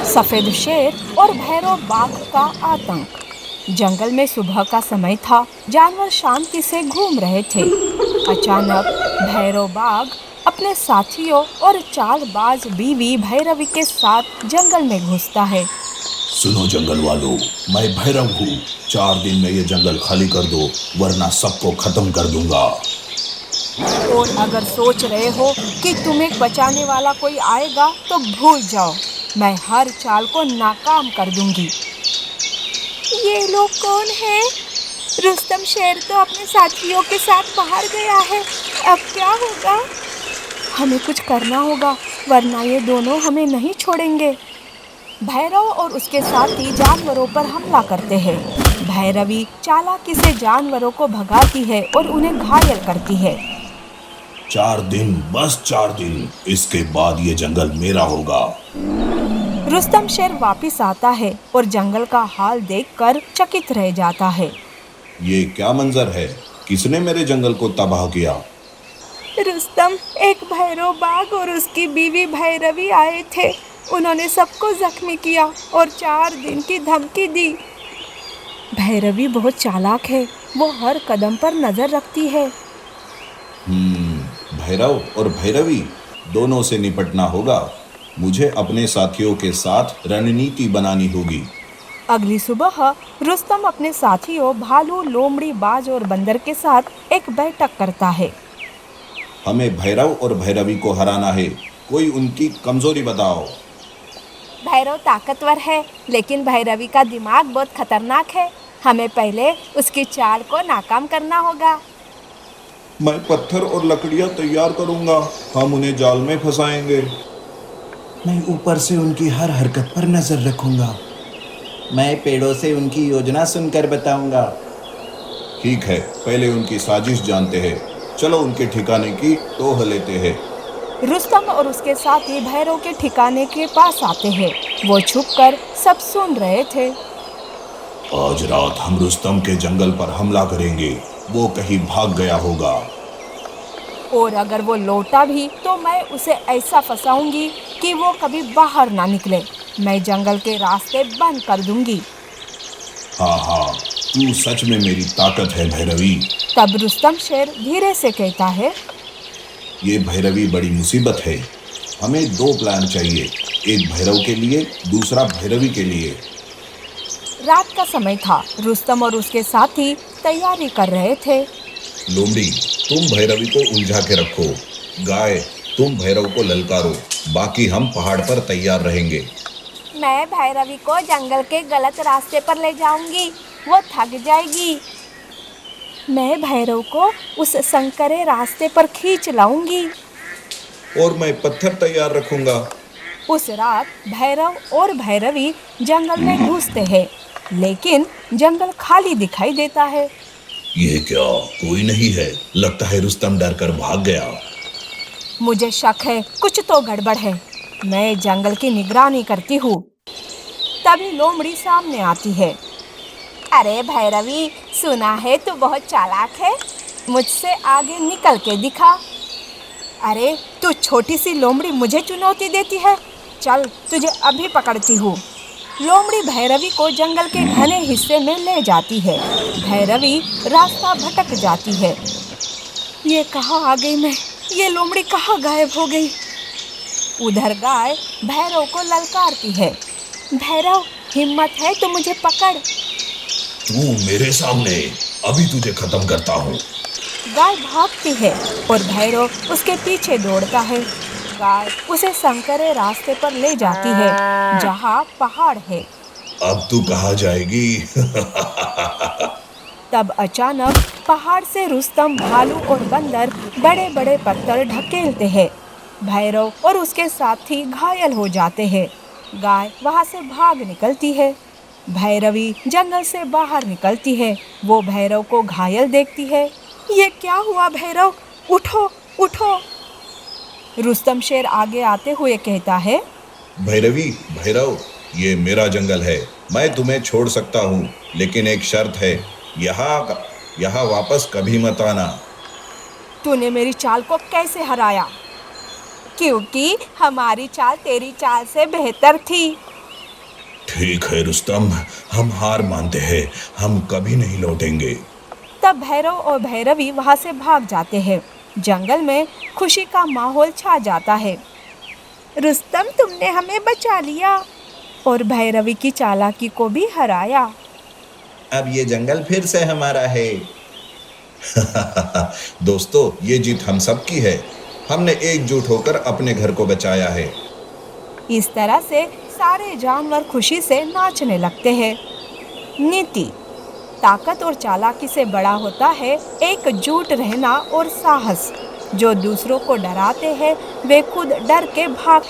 सफेद शेर और भैरव बाघ का आतंक। जंगल में सुबह का समय था। जानवर शांति से घूम रहे थे। अचानक भैरव बाघ अपने साथियों और चालबाज बीवी भैरवी के साथ जंगल में घुसता है। सुनो जंगल वालों, मैं भैरव हूँ। 4 दिन में ये जंगल खाली कर दो, वरना सबको खत्म कर दूंगा। और अगर सोच रहे हो कि तुम्हें बचाने वाला कोई आएगा तो भूल जाओ, मैं हर चाल को नाकाम कर दूंगी। ये लोग कौन हैं? रुस्तम शेर तो अपने साथियों के साथ बाहर गया है। अब क्या होगा? हमें कुछ करना होगा, वरना ये दोनों हमें नहीं छोड़ेंगे। भैरव और उसके साथी जानवरों पर हमला करते हैं। भैरवी चालाकी से जानवरों को भगाती है और उन्हें घायल करती है। 4 दिन, बस 4 दिन, इसके बाद ये जंगल मेरा होगा। रुस्तम शेर वापस आता है और जंगल का हाल देखकर चकित रह जाता है। ये क्या मंजर है? किसने मेरे जंगल को तबाह किया? रुस्तम, एक भैरव बाघ और उसकी बीवी भैरवी आए थे। उन्होंने सबको जख्मी किया और 4 दिन की धमकी दी। भैरवी बहुत चालाक है, वो हर कदम पर नजर रखती है। भैरव और भैरवी दोनों से निपटना होगा। मुझे अपने साथियों के साथ रणनीति बनानी होगी। अगली सुबह रुस्तम अपने साथियों भालू, लोमड़ी, बाज और बंदर के साथ एक बैठक करता है। हमें भैरव और भैरवी को हराना है। कोई उनकी कमजोरी बताओ। भैरव ताकतवर है, लेकिन भैरवी का दिमाग बहुत खतरनाक है। हमें पहले उसकी चाल को नाकाम करना होगा। मैं पत्थर और लकड़ियां तैयार करूंगा। हम उन्हें जाल में फंसाएंगे। मैं ऊपर से उनकी हर हरकत पर नजर रखूंगा। मैं पेड़ों से उनकी योजना सुनकर बताऊंगा। ठीक है, पहले उनकी साजिश जानते हैं। चलो उनके ठिकाने की टोह लेते हैं। रुस्तम और उसके साथी भैरव के ठिकाने के पास आते हैं। वो छुपकर सब सुन रहे थे। आज रात हम रुस्तम के जंगल पर हमला करेंगे। वो कहीं भाग गया होगा। और अगर वो लौटा भी तो मैं उसे ऐसा फंसाऊंगी कि वो कभी बाहर ना निकले। मैं जंगल के रास्ते बंद कर दूंगी। हाँ, तू सच में मेरी ताकत है भैरवी। तब रुस्तम शेर धीरे से कहता है, ये भैरवी बड़ी मुसीबत है। हमें 2 प्लान चाहिए, एक भैरव के लिए, दूसरा भैरवी के लिए। रात का समय था। रुस्तम और उसके साथी तैयारी कर रहे थे। लोमड़ी, तुम भैरवी को उलझा के रखो। गाय, तुम भैरव को ललकारो। बाकी हम पहाड़ पर तैयार रहेंगे। मैं भैरवी को जंगल के गलत रास्ते पर ले जाऊंगी, वो थक जाएगी। मैं भैरव को उस संकरे रास्ते पर खींच लाऊंगी। और मैं पत्थर तैयार रखूंगा। उस रात भैरव और भैरवी जंगल में घुसते हैं, लेकिन जंगल खाली दिखाई देता है। ये क्या? कोई नहीं है। लगता है रुस्तम डर कर भाग गया। मुझे शक है, कुछ तो गड़बड़ है। मैं जंगल की निगरानी करती हूँ। तभी लोमड़ी सामने आती है। अरे भैरवी, सुना है तू बहुत चालाक है। मुझसे आगे निकल के दिखा। अरे तू छोटी सी लोमड़ी मुझे चुनौती देती है। चल, तुझे अभी पकड़ती हूँ। लोमड़ी भैरवी को जंगल के घने हिस्से में ले जाती है। भैरवी रास्ता भटक जाती है। ये कहाँ आ गई मैं? ये लोमड़ी कहाँ गायब हो गई? उधर गाय भैरव को ललकारती है। भैरव, हिम्मत है तो मुझे पकड़। तू मेरे सामने, अभी तुझे खत्म करता हूँ। गाय भागती है और भैरव उसके पीछे दौड़ता है। गाय उसे संकरे रास्ते पर ले जाती है, जहाँ पहाड़ है। अब तू कहाँ जाएगी? तब अचानक पहाड़ से रुस्तम, भालू और बंदर बड़े बड़े पत्थर ढकेलते हैं। भैरव और उसके साथी घायल हो जाते हैं। गाय वहाँ से भाग निकलती है। भैरवी जंगल से बाहर निकलती है। वो भैरव को घायल देखती है। ये क्या हुआ भैरव? उठो उठो। रुस्तम शेर आगे आते हुए कहता है, भैरवी, भैरव, ये मेरा जंगल है। मैं तुम्हें छोड़ सकता हूँ, लेकिन एक शर्त है। यहाँ वापस कभी मत आना। तूने मेरी चाल को कैसे हराया? क्योंकि हमारी चाल तेरी चाल से बेहतर थी। ठीक है रुस्तम, हम हार मानते हैं, हम कभी नहीं लौटेंगे। तब भैरव और भैरवी वहां से भाग जाते हैं। जंगल में खुशी का माहौल छा जाता है। रुस्तम, तुमने हमें बचा लिया और भैरवी की चालाकी को भी हराया। अब ये जंगल फिर से हमारा है। दोस्तों, ये जीत हम सबकी है। हमने एकजुट होकर अपने घर को बचाया है। इस तरह से सारे जानवर खुशी से नाचने लगते हैं। नीति: ताकत और चालाकी से बड़ा होता है एकजुट रहना और साहस। जो दूसरों को डराते हैं वे खुद डर के भाग